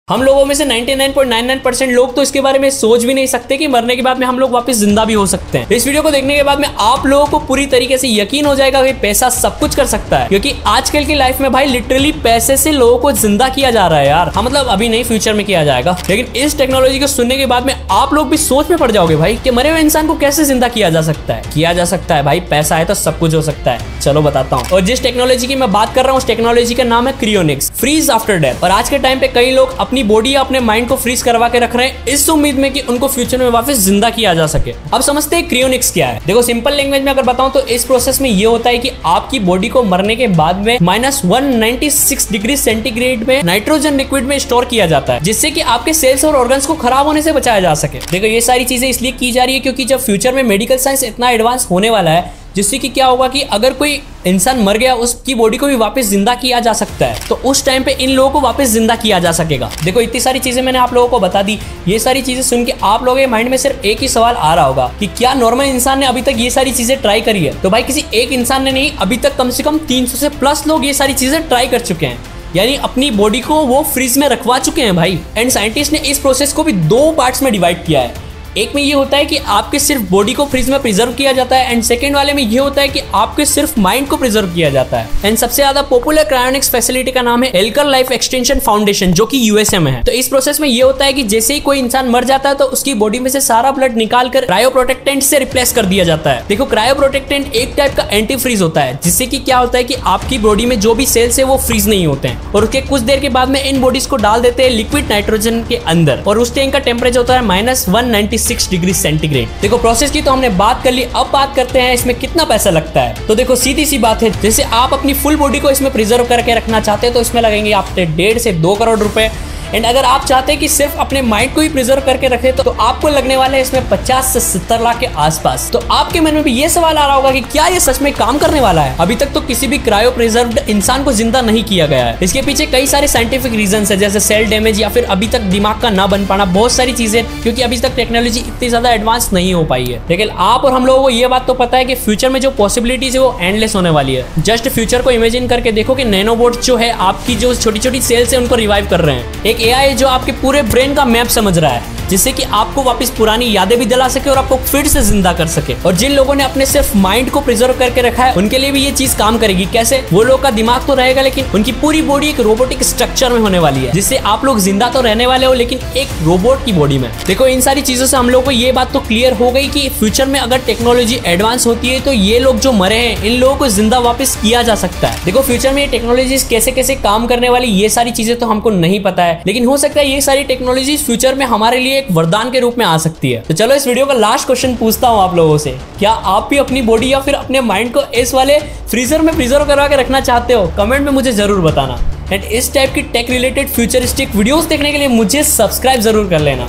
हम लोगों में से 99.99% लोग तो इसके बारे में सोच भी नहीं सकते कि मरने के बाद में हम लोग वापस जिंदा भी हो सकते हैं। इस वीडियो को देखने के बाद में आप लोगों को पूरी तरीके से यकीन हो जाएगा कि पैसा सब कुछ कर सकता है, क्योंकि आजकल की लाइफ में भाई लिटरली पैसे से लोगों को जिंदा किया जा रहा है यार। हाँ मतलब अभी नहीं, फ्यूचर में किया जाएगा, लेकिन इस टेक्नोलॉजी को सुनने के बाद में आप लोग भी सोच में पड़ जाओगे भाई कि मरे हुए इंसान को कैसे जिंदा किया जा सकता है। किया जा सकता है भाई, पैसा है तो सब कुछ हो सकता है। चलो बताता हूँ। और जिस टेक्नोलॉजी की मैं बात कर रहा हूँ उस टेक्नोलॉजी का नाम है क्रियोनिक्स, फ्रीज आफ्टर डेथ। और आज के टाइम पे कई लोग अपनी बॉडी या अपने माइंड को फ्रीज करवा के रख रहे हैं इस उम्मीद में कि उनको फ्यूचर में वापस जिंदा किया जा सके। अब समझते हैं क्रियोनिक्स क्या है। देखो सिंपल लैंग्वेज में अगर बताऊं तो इस प्रोसेस में ये होता है कि आपकी बॉडी को मरने के बाद में -196 डिग्री सेंटीग्रेड में नाइट्रोजन लिक्विड में स्टोर किया जाता है, जिससे कि आपके सेल्स और ऑर्गन्स को खराब होने से बचाया जा सके। देखो ये सारी चीजें इसलिए की जा रही है क्योंकि जब फ्यूचर में मेडिकल साइंस इतना एडवांस होने वाला है जिससे कि क्या होगा कि अगर कोई इंसान मर गया उसकी बॉडी को भी वापस जिंदा किया जा सकता है, तो उस टाइम पे इन लोगों को वापस जिंदा किया जा सकेगा। देखो इतनी सारी चीजें मैंने आप लोगों को बता दी। ये सारी चीजें सुन के आप लोगों के माइंड में सिर्फ एक ही सवाल आ रहा होगा कि क्या नॉर्मल इंसान ने अभी तक ये सारी चीजें ट्राई करी है? तो भाई किसी एक इंसान ने नहीं, अभी तक कम से कम 300 से प्लस लोग ये सारी चीजें ट्राई कर चुके हैं, यानी अपनी बॉडी को वो फ्रीज में रखवा चुके हैं भाई। एंड साइंटिस्ट ने इस प्रोसेस को भी 2 पार्ट्स में डिवाइड किया है। एक में ये होता है कि आपके सिर्फ बॉडी को फ्रीज में प्रिजर्व किया जाता है, एंड सेकंड वाले में ये होता है कि आपके सिर्फ माइंड को प्रिजर्व किया जाता है। एंड सबसे ज्यादा पॉपुलर क्रायोनिक्स फैसिलिटी का नाम है एल्कर लाइफ एक्सटेंशन फाउंडेशन, जो कि यूएसए में है। तो इस प्रोसेस में ये होता है कि जैसे ही कोई इंसान मर जाता है तो उसकी बॉडी में से सारा ब्लड निकाल कर क्रायो प्रोटेक्टेंट से रिप्लेस कर दिया जाता है। देखो क्रायो प्रोटेक्टेंट एक टाइप का एंटी फ्रीज होता है, जिससे कि क्या होता है कि आपकी बॉडी में जो भी सेल्स है वो फ्रीज नहीं होते हैं, और उसके कुछ देर के बाद में इन बॉडीज को डाल देते हैं लिक्विड नाइट्रोजन के अंदर, और उस टाइम का टेम्परेचर होता है -196 डिग्री सेंटीग्रेड। देखो प्रोसेस की तो हमने बात कर ली, अब बात करते हैं इसमें कितना पैसा लगता है। तो देखो सीधी सी बात है, जैसे आप अपनी फुल बॉडी को इसमें प्रिजर्व करके रखना चाहते हैं तो इसमें लगेंगे आपके 1.5 से 2 करोड़ रुपए। एंड अगर आप चाहते हैं कि सिर्फ अपने माइंड को ही प्रिजर्व करके रखे तो आपको लगने वाले हैं इसमें 50 से 70 लाख के आसपास। तो आपके मन में भी ये सवाल आ रहा होगा कि क्या ये सच में काम करने वाला है? अभी तक तो किसी भी क्रायो प्रिजर्व्ड इंसान को जिंदा नहीं किया गया है। इसके पीछे कई सारे साइंटिफिक रीजंस है, जैसे सेल डैमेज या फिर अभी तक दिमाग का ना बन पाना, बहुत सारी चीजें, क्योंकि अभी तक टेक्नोलॉजी इतनी ज्यादा एडवांस नहीं हो पाई है। लेकिन आप और हम लोगों को ये बात तो पता है कि फ्यूचर में जो पॉसिबिलिटीज है वो एंडलेस होने वाली है। जस्ट फ्यूचर को इमेजिन करके देखो कि नैनोबोट जो है आपकी जो छोटी छोटी सेल्स है उनको रिवाइव कर रहे हैं। एक एआई जो आपके पूरे ब्रेन का मैप समझ रहा है, जिससे कि आपको वापस पुरानी यादें भी दिला सके और आपको फिर से जिंदा कर सके। और जिन लोगों ने अपने सिर्फ माइंड को प्रिजर्व करके रखा है उनके लिए भी ये चीज काम करेगी। कैसे? वो लोग का दिमाग तो रहेगा लेकिन उनकी पूरी बॉडी एक रोबोटिक स्ट्रक्चर में होने वाली है, जिससे आप लोग जिंदा तो रहने वाले हो लेकिन एक रोबोट की बॉडी में। देखो इन सारी चीजों से हम लोग को ये बात तो क्लियर हो गई कि फ्यूचर में अगर टेक्नोलॉजी एडवांस होती है तो ये लोग जो मरे हैं इन लोगों को जिंदा वापस किया जा सकता है। देखो फ्यूचर में ये टेक्नोलॉजीज कैसे कैसे काम करने वाली, ये सारी चीजें तो हमको नहीं पता है, लेकिन हो सकता है ये सारी टेक्नोलॉजीज फ्यूचर में हमारे लिए एक वरदान के रूप में आ सकती है। तो चलो इस वीडियो का लास्ट क्वेश्चन पूछता हूं आप लोगों से, क्या आप भी अपनी बॉडी या फिर अपने माइंड को इस वाले फ्रीजर में प्रिजर्व करवा के रखना चाहते हो? कमेंट में मुझे जरूर बताना। एंड इस टाइप की टेक रिलेटेड फ्यूचरिस्टिक वीडियोस देखने के लिए मुझे सब्सक्राइब जरूर कर लेना।